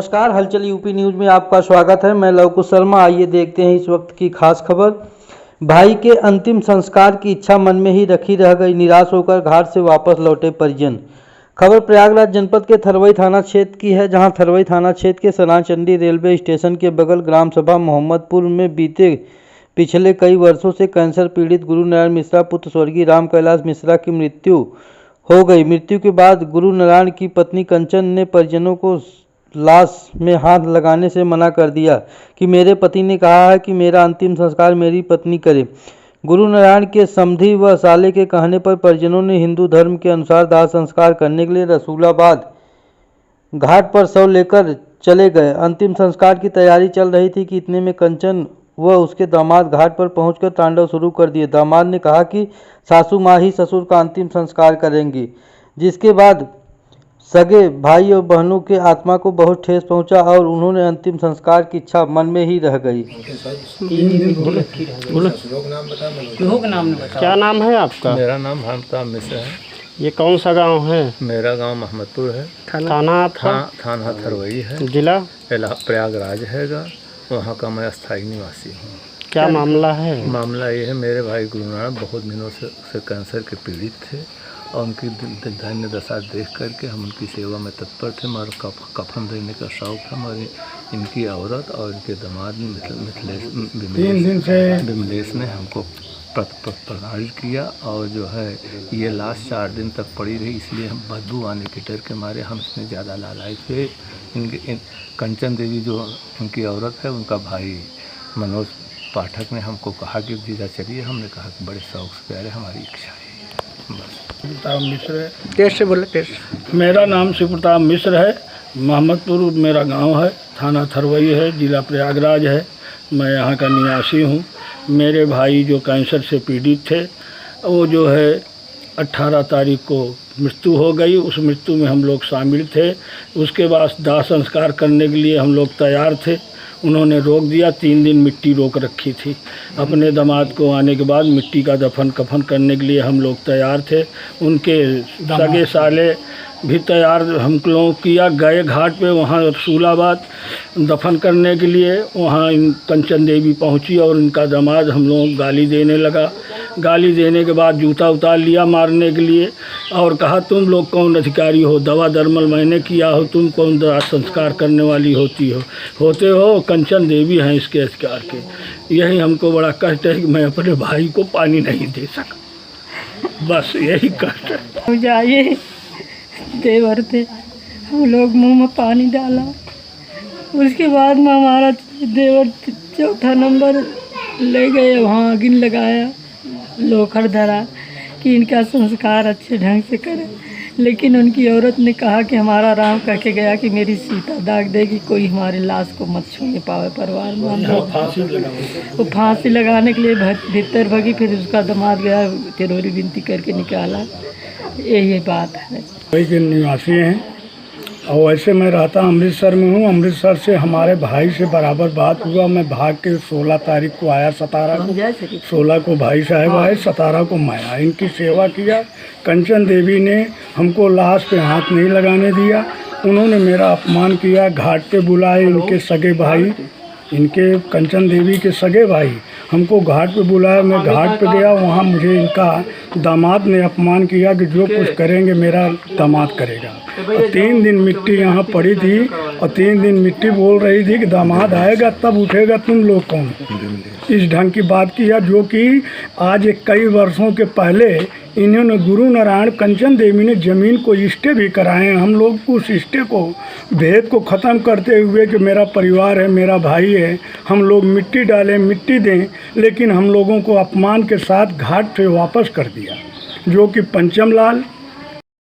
नमस्कार, हलचल UP news में आपका स्वागत है। मैं लवकुश शर्मा। आइए देखते हैं इस वक्त की खास खबर। भाई के अंतिम संस्कार की इच्छा मन में ही रखी रह गई, निराश होकर घाट से वापस लौटे परिजन। खबर प्रयागराज जनपद के थरवई थाना क्षेत्र की है, जहां थरवई थाना क्षेत्र के सनाचंडी रेलवे स्टेशन के बगल ग्राम सभा मोहम्मदपुर में पिछले कई वर्षों से कैंसर पीड़ित गुरु नारायण मिश्रा पुत्र स्वर्गीय राम कैलाश मिश्रा की मृत्यु हो गई। मृत्यु के बाद गुरु नारायण की पत्नी कंचन ने परिजनों को लाश में हाथ लगाने से मना कर दिया कि मेरे पति ने कहा है कि मेरा अंतिम संस्कार मेरी पत्नी करे। गुरु नारायण के समधी व साले के कहने पर परिजनों ने हिंदू धर्म के अनुसार दाह संस्कार करने के लिए रसूलाबाद घाट पर शव लेकर चले गए। अंतिम संस्कार की तैयारी चल रही थी कि इतने में कंचन व उसके दामाद घाट पर पहुंचकर तांडव शुरू कर दिए। दामाद ने कहा कि सासू माँ ही ससुर का अंतिम संस्कार करेंगी, जिसके बाद सगे भाई और बहनों के आत्मा को बहुत ठेस पहुंचा और उन्होंने अंतिम संस्कार की इच्छा मन में ही रह गई। क्या नाम है आपका? मेरा नाम भानुप्रताप मिश्र है। ये कौन सा गांव है? मेरा गांव मोहम्मदपुर है। थाना आपका? थाना थरवई है। जिला प्रयागराज हैगा। वहाँ का मैं अस्थायी निवासी हूँ। क्या मामला है? मामला ये है, मेरे भाई गुरु नारायण बहुत दिनों से कैंसर के पीड़ित थे और उनकी दैन्य दशा देख करके हम उनकी सेवा में तत्पर थे। मगर कफन देने का शौक था। मगर इनकी औरत और इनके दामाद विमलेश ने हमको प्रताड़ित किया और जो है ये लाश 4 दिन तक पड़ी रही। इसलिए हम बदबू आने के डर के मारे हम इसमें ज़्यादा लालायित थे। कंचन देवी जो उनकी औरत है, उनका भाई मनोज पाठक ने हमको कहा कि जीजा चलिए। हमने कहा कि बड़े शौक से प्यारे, हमारी इच्छा है। प्रताप मिश्र है। कैसे बोले? मेरा नाम शिव प्रताप मिश्र है। मोहम्मदपुर मेरा गांव है, थाना थरवई है, जिला प्रयागराज है। मैं यहाँ का निवासी हूँ। मेरे भाई जो कैंसर से पीड़ित थे, वो जो है 18 तारीख को मृत्यु हो गई। उस मृत्यु में हम लोग शामिल थे। उसके बाद दाह संस्कार करने के लिए हम लोग तैयार थे। उन्होंने रोक दिया। 3 दिन मिट्टी रोक रखी थी। अपने दामाद को आने के बाद मिट्टी का दफन कफन करने के लिए हम लोग तैयार थे। उनके सगे साले भी तैयार हम लोग किया। गए घाट पे, वहाँ रसूलाबाद दफन करने के लिए। वहाँ कंचन देवी पहुँची और उनका दामाद हम लोग गाली देने लगा। गाली देने के बाद जूता उतार लिया मारने के लिए और कहा तुम लोग कौन अधिकारी हो? दवा दरमल मैंने किया हो, तुम कौन दाह संस्कार करने वाली होते हो? कंचन देवी हैं इसके अधिकार के। यही हमको बड़ा कष्ट है कि मैं अपने भाई को पानी नहीं दे सका। बस यही कष्ट है। जाइए देवर थे, हम लोग मुंह में पानी डाला। उसके बाद में हमारा देवर 4था नंबर ले गए, वहाँ आगिन लगाया, लोखर धरा कि इनका संस्कार अच्छे ढंग से करें। लेकिन उनकी औरत ने कहा कि हमारा राम कह के गया कि मेरी सीता दाग देगी, कोई हमारी लाश को मत छूने पावे। परिवार में हम लोग वो फांसी लगाने के लिए भीतर भगी। फिर उसका दामाद गया, तिरोरी विनती करके निकाला। यही बात है। वही के निवासी हैं और वैसे मैं रहता अमृतसर में हूँ। अमृतसर से हमारे भाई से बराबर बात हुआ। मैं भाग के 16 तारीख को आया, 17 को 16 को भाई साहब आए, 17 को मैं आया। इनकी सेवा किया। कंचन देवी ने हमको लाश पे हाथ नहीं लगाने दिया। उन्होंने मेरा अपमान किया। घाट पे बुलाए इनके सगे भाई, इनके कंचन देवी के सगे भाई हमको घाट पे बुलाया। मैं घाट पे गया, वहाँ मुझे इनका दामाद ने अपमान किया कि जो कुछ करेंगे मेरा दामाद करेगा। और 3 दिन मिट्टी यहाँ पड़ी थी और 3 दिन मिट्टी बोल रही थी कि दामाद आएगा तब उठेगा, तुम लोग कौन? इस ढंग की बात किया, जो कि आज कई वर्षों के पहले इन्होंने गुरु नारायण कंचन देवी ने ज़मीन को स्टे भी कराए। हम लोग उस स्टे को भेद को ख़त्म करते हुए कि मेरा परिवार है, मेरा भाई है, हम लोग मिट्टी डालें, मिट्टी दें, लेकिन हम लोगों को अपमान के साथ घाट पे वापस कर दिया। जो कि पंचम लाल